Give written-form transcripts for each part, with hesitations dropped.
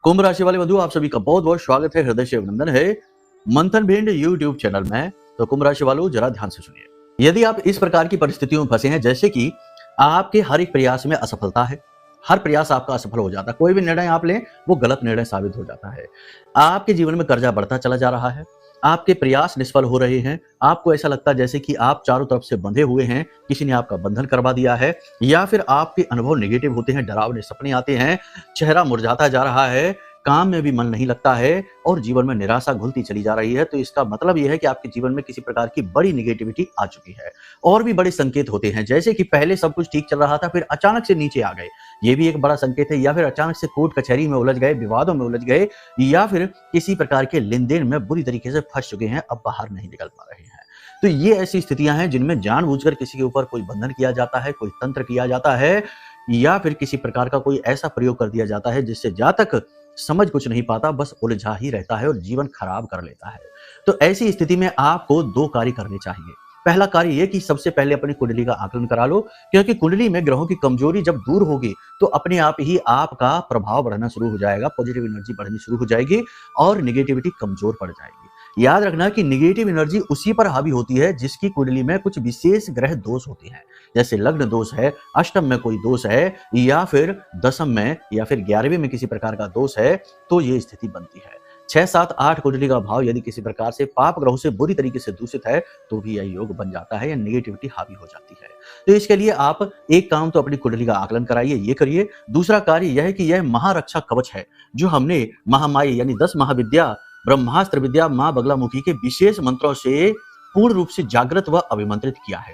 कुंभ राशि वाले बंधु, आप सभी का बहुत बहुत स्वागत है, हृदय से अभिनंदन है मंथन भिंड यूट्यूब चैनल में। तो कुंभ राशि वालों, जरा ध्यान से सुनिए। यदि आप इस प्रकार की परिस्थितियों में फंसे हैं, जैसे कि आपके हर एक प्रयास में असफलता है, हर प्रयास आपका असफल हो जाता है, कोई भी निर्णय आप लें वो गलत निर्णय साबित हो जाता है, आपके जीवन में कर्जा बढ़ता चला जा रहा है, आपके प्रयास निष्फल हो रहे हैं, आपको ऐसा लगता है जैसे कि आप चारों तरफ से बंधे हुए हैं, किसी ने आपका बंधन करवा दिया है, या फिर आपके अनुभव नेगेटिव होते हैं, डरावने सपने आते हैं, चेहरा मुरझाता जा रहा है, काम में भी मन नहीं लगता है और जीवन में निराशा घुलती चली जा रही है। तो इसका मतलब यह है कि आपके जीवन में किसी प्रकार की बड़ी नेगेटिविटी आ चुकी है। और भी बड़े संकेत होते हैं, जैसे कि पहले सब कुछ ठीक चल रहा था, फिर अचानक से नीचे आ गए, ये भी एक बड़ा संकेत है। या फिर अचानक से कोर्ट कचहरी में उलझ गए, विवादों में उलझ गए, या फिर किसी प्रकार के लेन देन में बुरी तरीके से फंस चुके हैं, अब बाहर नहीं निकल पा रहे हैं। तो ये ऐसी स्थितियां हैं जिनमें जानबूझकर किसी के ऊपर कोई बंधन किया जाता है, कोई तंत्र किया जाता है, या फिर किसी प्रकार का कोई ऐसा प्रयोग कर दिया जाता है जिससे जातक समझ कुछ नहीं पाता, बस उलझा ही रहता है और जीवन खराब कर लेता है। तो ऐसी स्थिति में आपको दो कार्य करने चाहिए। पहला कार्य यह कि सबसे पहले अपनी कुंडली का आकलन करा लो, क्योंकि कुंडली में ग्रहों की कमजोरी जब दूर होगी तो अपने आप ही आपका प्रभाव बढ़ना शुरू हो जाएगा, पॉजिटिव एनर्जी बढ़नी शुरू हो जाएगी और नेगेटिविटी कमजोर पड़ जाएगी। याद रखना कि नेगेटिव एनर्जी उसी पर हावी होती है जिसकी कुंडली में कुछ विशेष ग्रह दोष होते हैं, जैसे लग्न दोष है, अष्टम में कोई दोष है, या फिर दशम में या फिर 11वें में किसी प्रकार का दोष है, तो ये स्थिति बनती है। 6, 7, 8 कुंडली का भाव यदि किसी प्रकार से पाप ग्रहों से बुरी तरीके से दूषित है तो भी यह योग बन जाता है या नेगेटिविटी हावी हो जाती है। तो इसके लिए आप एक काम तो अपनी कुंडली का आकलन कराइए, ये करिए। दूसरा कार्य यह है कि यह महारक्षा कवच है जो हमने महामाई यानी 10 महाविद्या ब्रह्मास्त्र विद्या मां बगलामुखी के विशेष मंत्रों से पूर्ण रूप से जागृत व अभिमंत्रित किया है।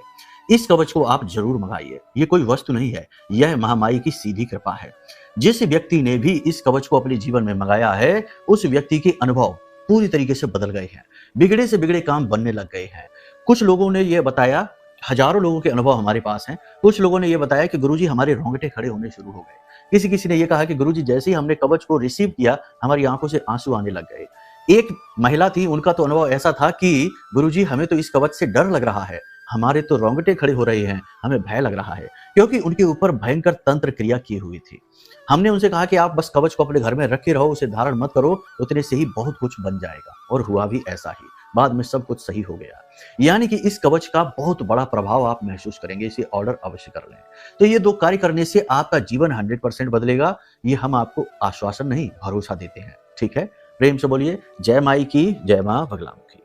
इस कवच को आप जरूर मंगाइए। ये कोई वस्तु नहीं है, यह महामाई की सीधी कृपा है। जिस व्यक्ति ने भी इस कवच को अपने जीवन में मंगाया है, उस व्यक्ति के अनुभव पूरी तरीके से बदल गए हैं, बिगड़े से बिगड़े काम बनने लग गए हैं। कुछ लोगों ने यह बताया, हजारों लोगों के अनुभव हमारे पास हैं। कुछ लोगों ने यह बताया कि गुरुजी हमारे रोंगटे खड़े होने शुरू हो गए। किसी ने यह कहा कि गुरुजी जैसे ही हमने कवच को रिसीव किया, हमारी आंखों से आंसू आने लग गए। एक महिला थी, उनका तो अनुभव ऐसा था कि गुरुजी हमें तो इस कवच से डर लग रहा है, हमारे तो रोंगटे खड़े हो रहे हैं, हमें भय लग रहा है, क्योंकि उनके ऊपर भयंकर तंत्र क्रिया की हुई थी। हमने उनसे कहा कि आप बस कवच को अपने घर में रखे रहो, उसे धारण मत करो, उतने से ही बहुत कुछ बन जाएगा। और हुआ भी ऐसा ही, बाद में सब कुछ सही हो गया। यानी कि इस कवच का बहुत बड़ा प्रभाव आप महसूस करेंगे, इसे ऑर्डर अवश्य कर लें। तो ये दो कार्य करने से आपका जीवन 100% बदलेगा, ये हम आपको आश्वासन नहीं भरोसा देते हैं। ठीक है, प्रेम से बोलिए जय माई की, जय मां बगलामुखी।